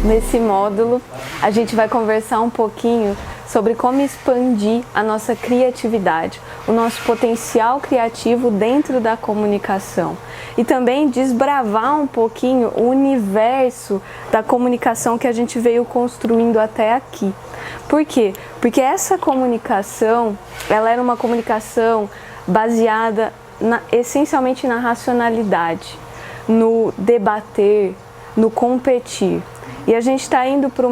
Nesse módulo, a gente vai conversar um pouquinho sobre como expandir a nossa criatividade, o nosso potencial criativo dentro da comunicação e também desbravar um pouquinho o universo da comunicação que a gente veio construindo até aqui. Por quê? Porque essa comunicação, ela era uma comunicação baseada essencialmente na racionalidade, no debater, no competir. E a gente está indo para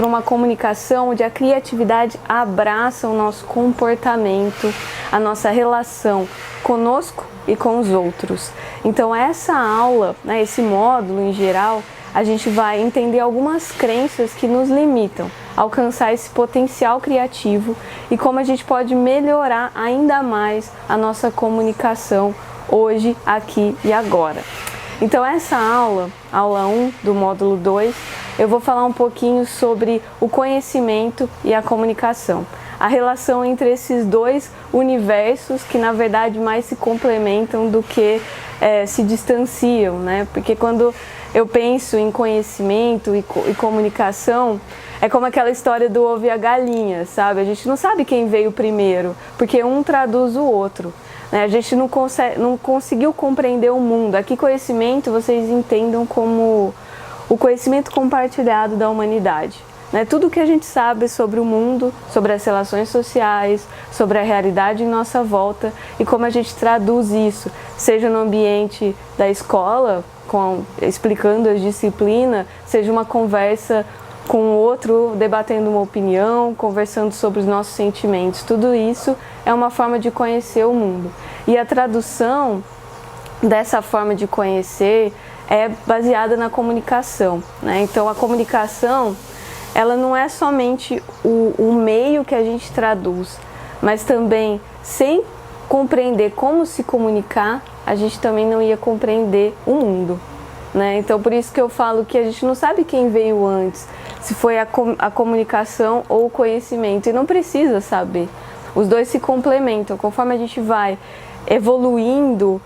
uma comunicação onde a criatividade abraça o nosso comportamento, a nossa relação conosco e com os outros. Então essa aula, esse módulo em geral, a gente vai entender algumas crenças que nos limitam a alcançar esse potencial criativo e como a gente pode melhorar ainda mais a nossa comunicação hoje, aqui e agora. Então essa aula 1 do módulo 2, eu vou falar um pouquinho sobre o conhecimento e a comunicação. A relação entre esses dois universos que na verdade mais se complementam do que se distanciam, né? Porque quando eu penso em conhecimento e comunicação, é como aquela história do ovo e a galinha, sabe? A gente não sabe quem veio primeiro, porque um traduz o outro. A gente não conseguiu compreender o mundo. Aqui conhecimento vocês entendam como o conhecimento compartilhado da humanidade. Tudo que a gente sabe sobre o mundo, sobre as relações sociais, sobre a realidade em nossa volta e como a gente traduz isso, seja no ambiente da escola, explicando as disciplinas, seja uma conversa com o outro, debatendo uma opinião, conversando sobre os nossos sentimentos. Tudo isso é uma forma de conhecer o mundo. E a tradução dessa forma de conhecer é baseada na comunicação, né? Então a comunicação, ela não é somente o meio que a gente traduz, mas também sem compreender como se comunicar, a gente também não ia compreender o mundo, né? Então por isso que eu falo que a gente não sabe quem veio antes, se foi a comunicação ou o conhecimento, e não precisa saber. Os dois se complementam. Conforme a gente vai evoluindo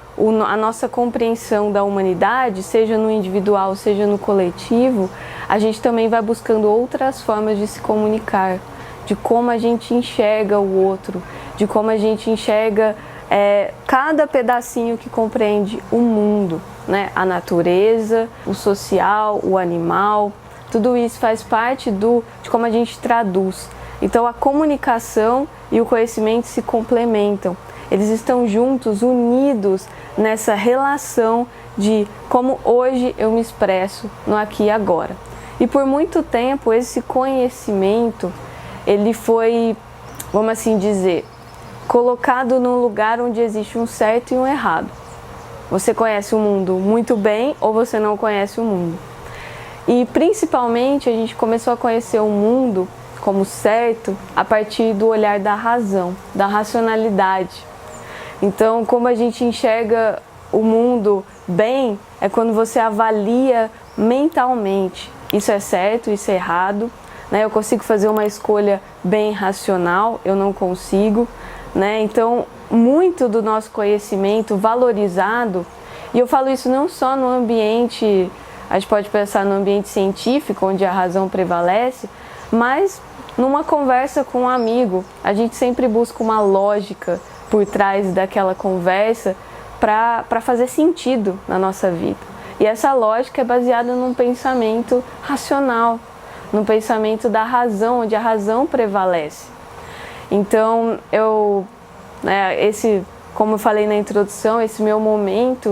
a nossa compreensão da humanidade, seja no individual, seja no coletivo, a gente também vai buscando outras formas de se comunicar, de como a gente enxerga o outro, de como a gente enxerga cada pedacinho que compreende o mundo, né? A natureza, o social, o animal. Tudo isso faz parte de como a gente traduz. Então a comunicação e o conhecimento se complementam. Eles estão juntos, unidos nessa relação de como hoje eu me expresso no aqui e agora. E por muito tempo esse conhecimento, ele foi, vamos assim dizer, colocado num lugar onde existe um certo e um errado. Você conhece o mundo muito bem ou você não conhece o mundo. E principalmente a gente começou a conhecer o mundo como certo a partir do olhar da razão, da racionalidade. Então, como a gente enxerga o mundo bem, é quando você avalia mentalmente. Isso é certo, isso é errado, né? Eu consigo fazer uma escolha bem racional, eu não consigo, né? Então, muito do nosso conhecimento valorizado, e eu falo isso não só no ambiente, a gente pode pensar no ambiente científico, onde a razão prevalece, mas numa conversa com um amigo, a gente sempre busca uma lógica por trás daquela conversa para fazer sentido na nossa vida. E essa lógica é baseada num pensamento racional, num pensamento da razão, onde a razão prevalece. Então, como eu falei na introdução, esse meu momento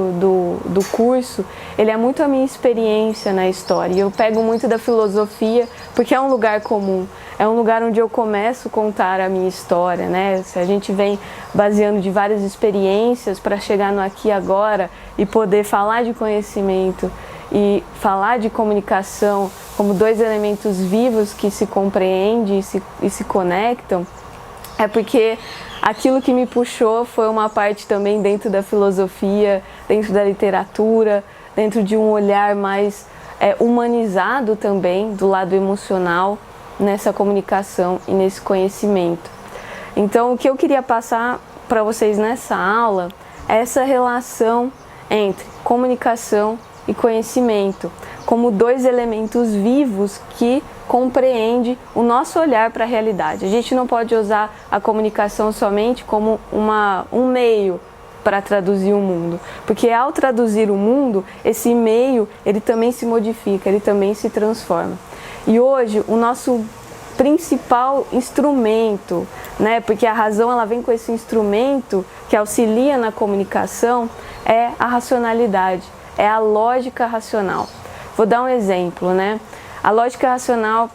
do curso, ele é muito a minha experiência na história. E eu pego muito da filosofia, porque é um lugar comum, é um lugar onde eu começo a contar a minha história, né? Se a gente vem baseando de várias experiências para chegar no aqui e agora e poder falar de conhecimento e falar de comunicação como dois elementos vivos que se compreendem e se conectam, é porque aquilo que me puxou foi uma parte também dentro da filosofia, dentro da literatura, dentro de um olhar mais humanizado também, do lado emocional, nessa comunicação e nesse conhecimento. Então, o que eu queria passar para vocês nessa aula é essa relação entre comunicação e conhecimento. como dois elementos vivos que compreendem o nosso olhar para a realidade. A gente não pode usar a comunicação somente como um meio para traduzir o mundo, porque ao traduzir o mundo, esse meio ele também se modifica, ele também se transforma. E hoje o nosso principal instrumento, né, porque a razão ela vem com esse instrumento que auxilia na comunicação, é a racionalidade, é a lógica racional. Vou dar um exemplo, né? A lógica racional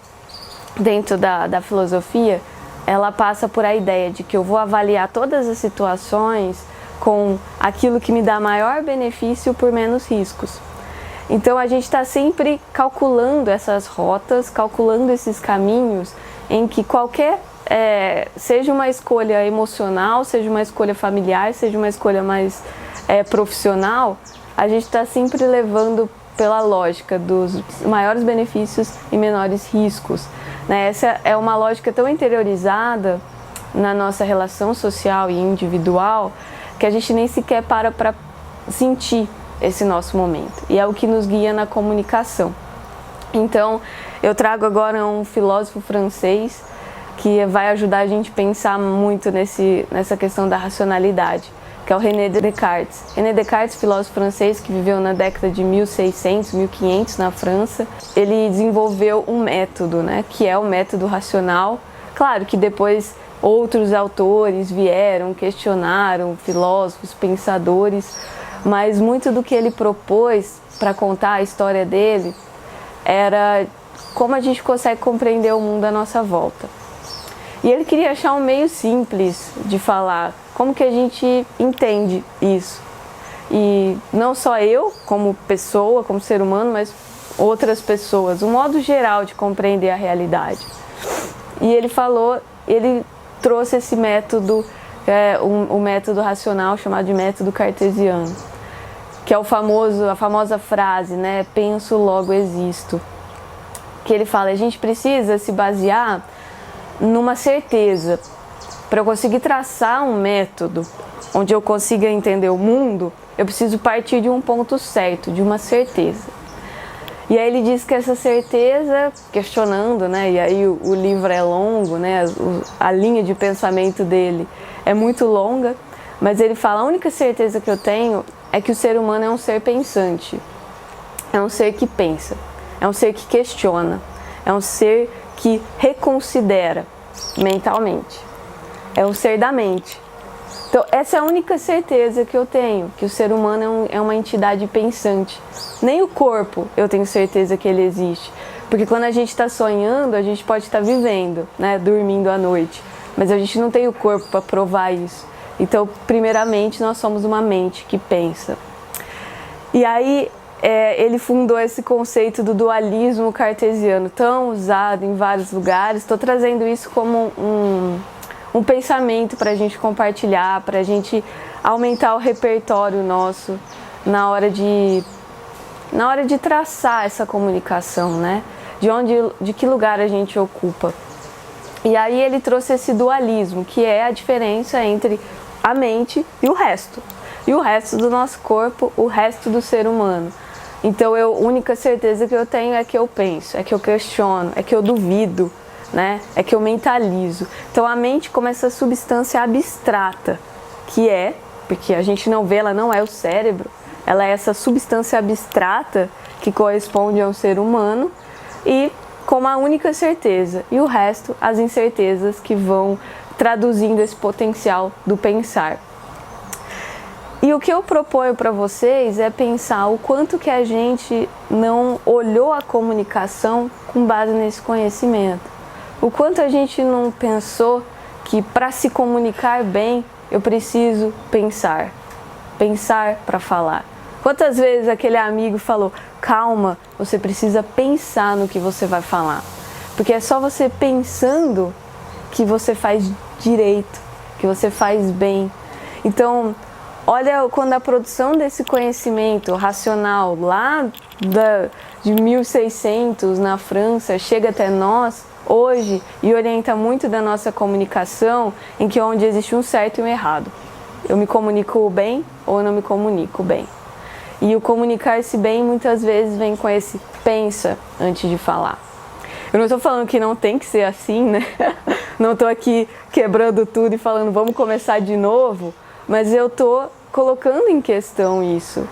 dentro da filosofia, ela passa por a ideia de que eu vou avaliar todas as situações com aquilo que me dá maior benefício por menos riscos. Então a gente está sempre calculando essas rotas, calculando esses caminhos em que qualquer, seja uma escolha emocional, seja uma escolha familiar, seja uma escolha mais profissional, a gente está sempre levando pela lógica dos maiores benefícios e menores riscos, né? Essa é uma lógica tão interiorizada na nossa relação social e individual que a gente nem sequer para sentir esse nosso momento. E é o que nos guia na comunicação. Então, eu trago agora um filósofo francês que vai ajudar a gente a pensar muito nessa questão da racionalidade, que é o René Descartes. René Descartes, filósofo francês que viveu na década de 1600, 1500 na França, ele desenvolveu um método, né, que é o método racional. Claro que depois outros autores vieram, questionaram, filósofos, pensadores, mas muito do que ele propôs para contar a história dele era como a gente consegue compreender o mundo à nossa volta. E ele queria achar um meio simples de falar como que a gente entende isso. E não só eu, como pessoa, como ser humano, mas outras pessoas, um modo geral de compreender a realidade. E ele trouxe esse método, um método racional chamado de método cartesiano, que é a famosa frase, né? Penso, logo existo. Que ele fala, a gente precisa se basear numa certeza. Para eu conseguir traçar um método onde eu consiga entender o mundo, eu preciso partir de um ponto certo, de uma certeza. E aí ele diz que essa certeza, questionando, né? E aí o livro é longo, né? A linha de pensamento dele é muito longa, mas ele fala, a única certeza que eu tenho é que o ser humano é um ser pensante, é um ser que pensa, é um ser que questiona, é um ser que reconsidera mentalmente, é um ser da mente. Então essa é a única certeza que eu tenho, que o ser humano é uma entidade pensante. Nem o corpo eu tenho certeza que ele existe, porque quando a gente está sonhando, a gente pode estar vivendo, né, dormindo à noite, mas a gente não tem o corpo para provar isso. Então, primeiramente, nós somos uma mente que pensa. E aí, ele fundou esse conceito do dualismo cartesiano, tão usado em vários lugares. Estou trazendo isso como um pensamento para a gente compartilhar, para a gente aumentar o repertório nosso na hora de traçar essa comunicação, né? De que lugar a gente ocupa. E aí ele trouxe esse dualismo, que é a diferença entre a mente e o resto. E o resto do nosso corpo, o resto do ser humano. Então a única certeza que eu tenho é que eu penso, é que eu questiono, é que eu duvido, né? É que eu mentalizo. Então a mente como essa substância abstrata, que porque a gente não vê, ela não é o cérebro, ela é essa substância abstrata que corresponde ao ser humano e como a única certeza. E o resto, as incertezas que vão traduzindo esse potencial do pensar. E o que eu proponho para vocês é pensar o quanto que a gente não olhou a comunicação com base nesse conhecimento. O quanto a gente não pensou que para se comunicar bem, eu preciso pensar. Pensar para falar. Quantas vezes aquele amigo falou, calma, você precisa pensar no que você vai falar. Porque é só você pensando que você faz direito, que você faz bem. Então, olha quando a produção desse conhecimento racional lá de 1600 na França chega até nós hoje e orienta muito da nossa comunicação, em que onde existe um certo e um errado. Eu me comunico bem ou não me comunico bem. E o comunicar-se bem muitas vezes vem com esse pensa antes de falar. Eu não estou falando que não tem que ser assim, né? Não estou aqui quebrando tudo e falando vamos começar de novo, mas eu estou colocando em questão isso.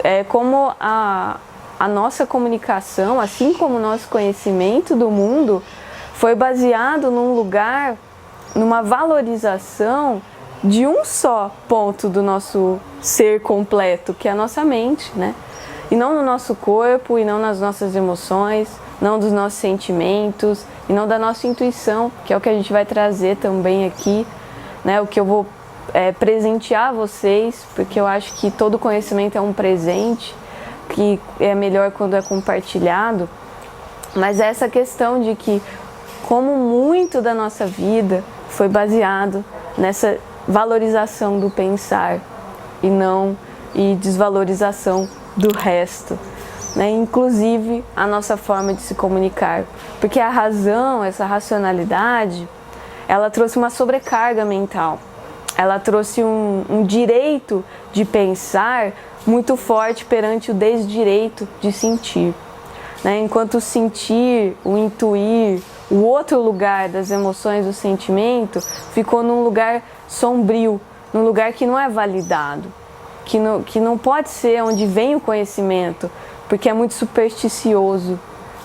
É como a nossa comunicação, assim como o nosso conhecimento do mundo, foi baseado num lugar, numa valorização de um só ponto do nosso ser completo, que é a nossa mente, né? E não no nosso corpo, e não nas nossas emoções, não dos nossos sentimentos, e não da nossa intuição, que é o que a gente vai trazer também aqui, né? O que eu vou presentear vocês, porque eu acho que todo conhecimento é um presente, que é melhor quando é compartilhado, mas essa questão de que como muito da nossa vida foi baseado nessa valorização do pensar e desvalorização do resto, né? Inclusive a nossa forma de se comunicar, porque a razão, essa racionalidade, ela trouxe uma sobrecarga mental, ela trouxe um direito de pensar muito forte perante o desdireito de sentir, né? Enquanto o sentir, o intuir, o outro lugar das emoções, do sentimento, ficou num lugar sombrio, num lugar que não é validado, que não pode ser onde vem o conhecimento, porque é muito supersticioso,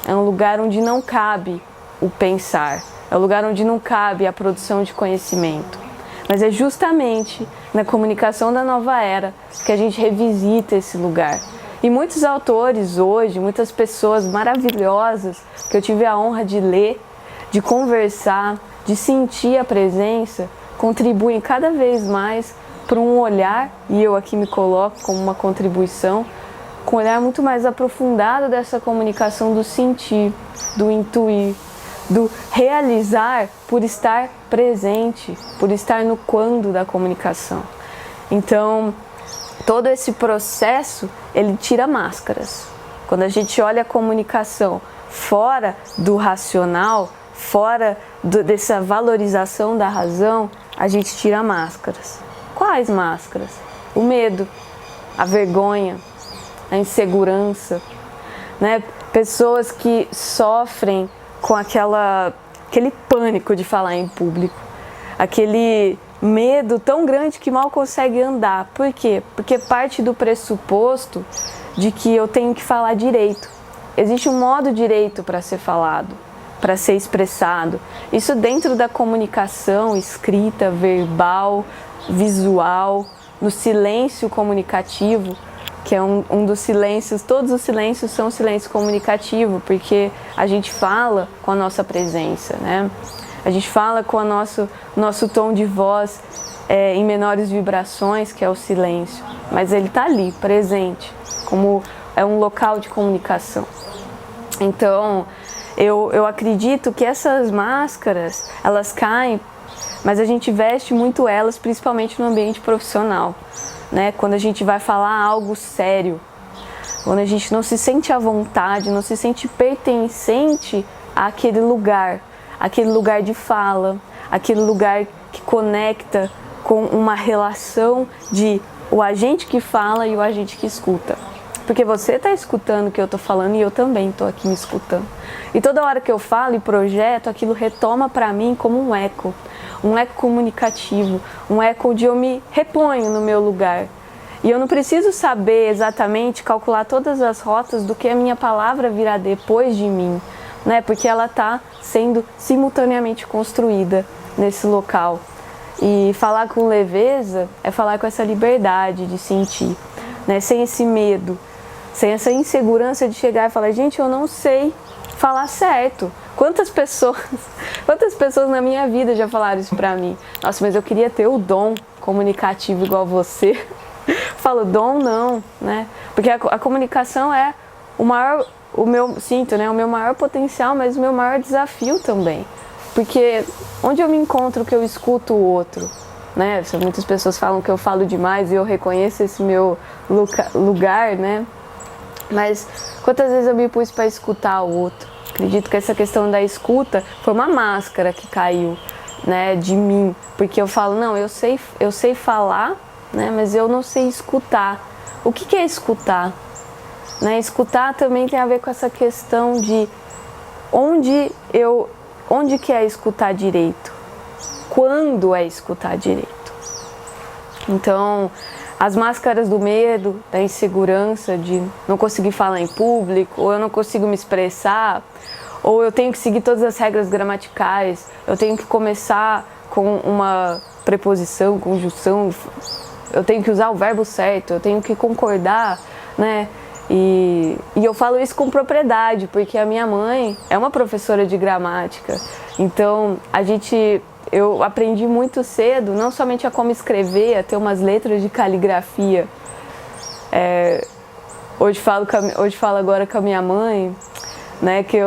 é um lugar onde não cabe o pensar, é um lugar onde não cabe a produção de conhecimento. Mas é justamente na comunicação da nova era que a gente revisita esse lugar. E muitos autores hoje, muitas pessoas maravilhosas que eu tive a honra de ler, de conversar, de sentir a presença, contribuem cada vez mais para um olhar, e eu aqui me coloco como uma contribuição, com um olhar muito mais aprofundado dessa comunicação do sentir, do intuir, do realizar por estar presente, por estar no quando da comunicação. Então, todo esse processo, ele tira máscaras. Quando a gente olha a comunicação fora do racional, fora dessa valorização da razão, a gente tira máscaras. Quais máscaras? O medo, a vergonha, a insegurança, né? Pessoas que sofrem com aquele pânico de falar em público, aquele medo tão grande que mal consegue andar. Por quê? Porque parte do pressuposto de que eu tenho que falar direito. Existe um modo direito para ser falado, para ser expressado. Isso dentro da comunicação escrita, verbal, visual, no silêncio comunicativo, que é um dos silêncios, todos os silêncios são silêncio comunicativo, porque a gente fala com a nossa presença, né? A gente fala com o nosso tom de voz em menores vibrações, que é o silêncio, mas ele está ali, presente, como é um local de comunicação. Então, eu acredito que essas máscaras, elas caem, mas a gente veste muito elas, principalmente no ambiente profissional, né? Quando a gente vai falar algo sério, quando a gente não se sente à vontade, não se sente pertencente àquele lugar de fala, aquele lugar que conecta com uma relação de o agente que fala e o agente que escuta. Porque você está escutando o que eu estou falando e eu também estou aqui me escutando. E toda hora que eu falo e projeto, aquilo retoma para mim como um eco comunicativo, um eco onde eu me reponho no meu lugar. E eu não preciso saber exatamente, calcular todas as rotas do que a minha palavra virá depois de mim, né? Porque ela está sendo simultaneamente construída nesse local. E falar com leveza é falar com essa liberdade de sentir, né? Sem esse medo, sem essa insegurança de chegar e falar, gente, eu não sei falar certo. Quantas pessoas na minha vida já falaram isso pra mim? Nossa, mas eu queria ter o dom comunicativo igual você. Falo, dom não, né? Porque a comunicação é o meu maior potencial, mas o meu maior desafio também. Porque onde eu me encontro que eu escuto o outro, né? Muitas pessoas falam que eu falo demais e eu reconheço esse meu lugar, né? Mas quantas vezes eu me pus para escutar o outro? Acredito que essa questão da escuta foi uma máscara que caiu, né, de mim, porque eu falo, não, eu sei falar, né, mas eu não sei escutar. O que é escutar? né? Escutar também tem a ver com essa questão de onde que é escutar direito, quando é escutar direito. Então, as máscaras do medo, da insegurança, de não conseguir falar em público, ou eu não consigo me expressar, ou eu tenho que seguir todas as regras gramaticais, eu tenho que começar com uma preposição, conjunção, eu tenho que usar o verbo certo, eu tenho que concordar, né? E eu falo isso com propriedade, porque a minha mãe é uma professora de gramática. Então, eu aprendi muito cedo, não somente a como escrever, a ter umas letras de caligrafia. Hoje falo agora com a minha mãe, né, que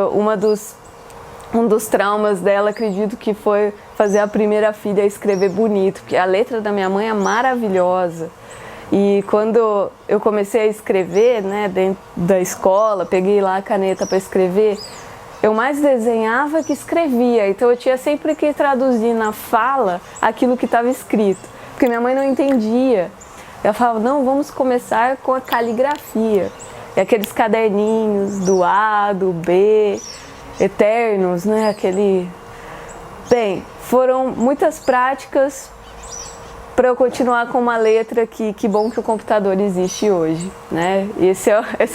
um dos traumas dela, acredito que foi fazer a primeira filha escrever bonito, porque a letra da minha mãe é maravilhosa. E quando eu comecei a escrever, né, dentro da escola, peguei lá a caneta para escrever, eu mais desenhava que escrevia. Então eu tinha sempre que traduzir na fala aquilo que estava escrito, porque minha mãe não entendia. Eu falava, não, vamos começar com a caligrafia. E aqueles caderninhos do A, do B, eternos, né, Bem, foram muitas práticas para eu continuar com uma letra que bom que o computador existe hoje, né? Esse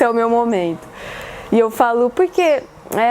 é o meu momento. E eu falo porque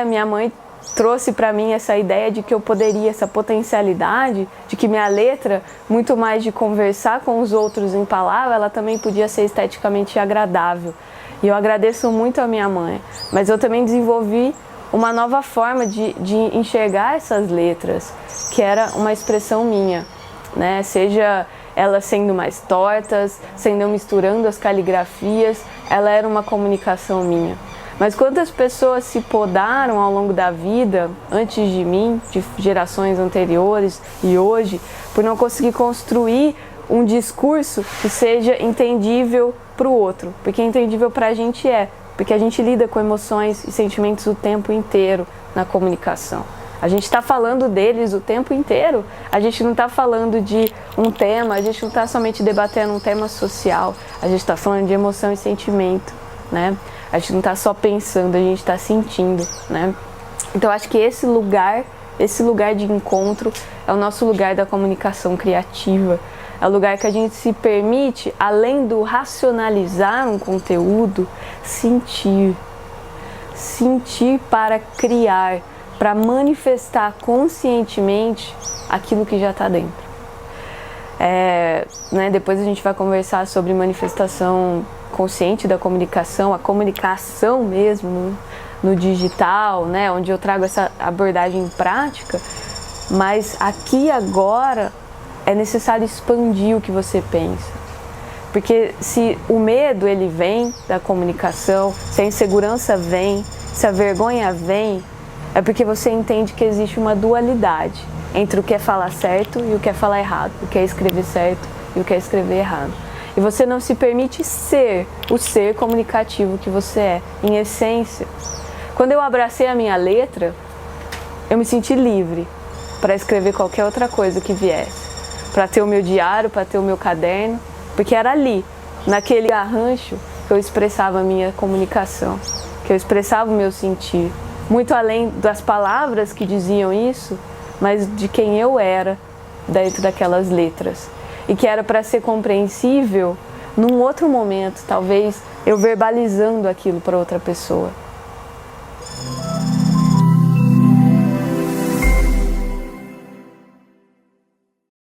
minha mãe trouxe para mim essa ideia de que eu poderia, essa potencialidade, de que minha letra, muito mais de conversar com os outros em palavras, ela também podia ser esteticamente agradável. E eu agradeço muito a minha mãe, mas eu também desenvolvi uma nova forma de enxergar essas letras, que era uma expressão minha, né? Seja elas sendo mais tortas, sendo eu misturando as caligrafias, ela era uma comunicação minha. Mas quantas pessoas se podaram ao longo da vida, antes de mim, de gerações anteriores e hoje, por não conseguir construir um discurso que seja entendível para o outro, porque entendível para a gente porque a gente lida com emoções e sentimentos o tempo inteiro na comunicação. A gente está falando deles o tempo inteiro, a gente não está falando de um tema, a gente não está somente debatendo um tema social, a gente está falando de emoção e sentimento, né? A gente não está só pensando, a gente está sentindo, né? Então acho que esse lugar de encontro é o nosso lugar da comunicação criativa, é o lugar que a gente se permite, além do racionalizar um conteúdo, sentir para criar, para manifestar conscientemente aquilo que já está dentro. Depois a gente vai conversar sobre manifestação consciente da comunicação, a comunicação mesmo no digital, né, onde eu trago essa abordagem prática, mas aqui agora é necessário expandir o que você pensa. Porque se o medo ele vem da comunicação, se a insegurança vem, se a vergonha vem, é porque você entende que existe uma dualidade entre o que é falar certo e o que é falar errado, o que é escrever certo e o que é escrever errado. E você não se permite ser o ser comunicativo que você é, em essência. Quando eu abracei a minha letra, eu me senti livre para escrever qualquer outra coisa que viesse. Para ter o meu diário, para ter o meu caderno, porque era ali, naquele arranjo, que eu expressava a minha comunicação, que eu expressava o meu sentir. Muito além das palavras que diziam isso, mas de quem eu era dentro daquelas letras. E que era para ser compreensível num outro momento, talvez eu verbalizando aquilo para outra pessoa.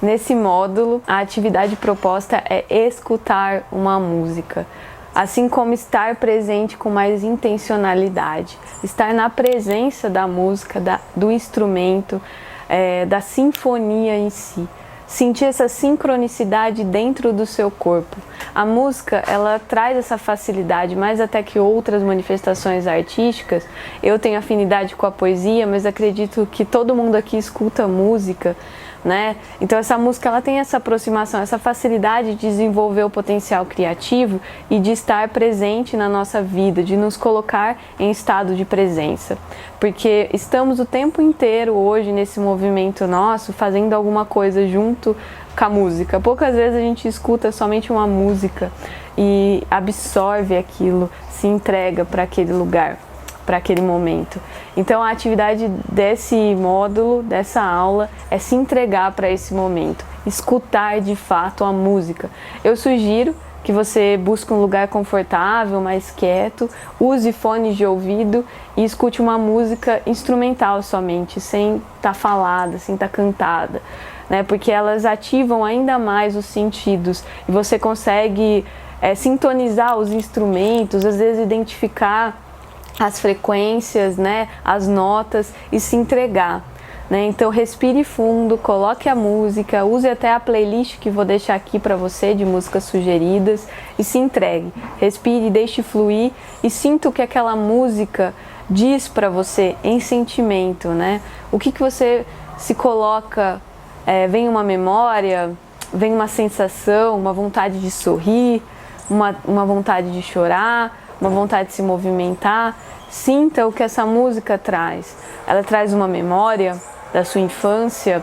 Nesse módulo, a atividade proposta é escutar uma música, assim como estar presente com mais intencionalidade, estar na presença da música, do instrumento, da sinfonia em si. Sentir essa sincronicidade dentro do seu corpo. A música, ela traz essa facilidade, mais até que outras manifestações artísticas. Eu tenho afinidade com a poesia, mas acredito que todo mundo aqui escuta música, né? Então essa música ela tem essa aproximação, essa facilidade de desenvolver o potencial criativo e de estar presente na nossa vida, de nos colocar em estado de presença. Porque estamos o tempo inteiro hoje nesse movimento nosso fazendo alguma coisa junto com a música. Poucas vezes a gente escuta somente uma música e absorve aquilo, se entrega para aquele lugar, para aquele momento. Então a atividade desse módulo, dessa aula, é se entregar para esse momento, escutar de fato a música. Eu sugiro que você busque um lugar confortável, mais quieto, use fones de ouvido e escute uma música instrumental somente, sem estar falada, sem estar cantada, né? Porque elas ativam ainda mais os sentidos e você consegue sintonizar os instrumentos, às vezes identificar as frequências, né, as notas e se entregar. Então respire fundo, coloque a música, use até a playlist que vou deixar aqui para você de músicas sugeridas e se entregue. Respire, deixe fluir e sinta o que aquela música diz para você em sentimento, né? O que você se coloca, vem uma memória, vem uma sensação, uma vontade de sorrir, uma vontade de chorar, uma vontade de se movimentar. Sinta o que essa música traz. Ela traz uma memória da sua infância,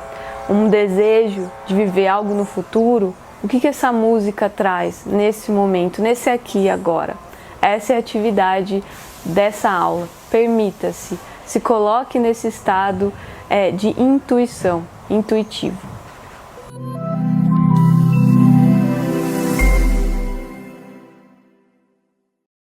um desejo de viver algo no futuro. O que essa música traz nesse momento, nesse aqui e agora? Essa é a atividade dessa aula. Permita-se, se coloque nesse estado de intuição, intuitivo.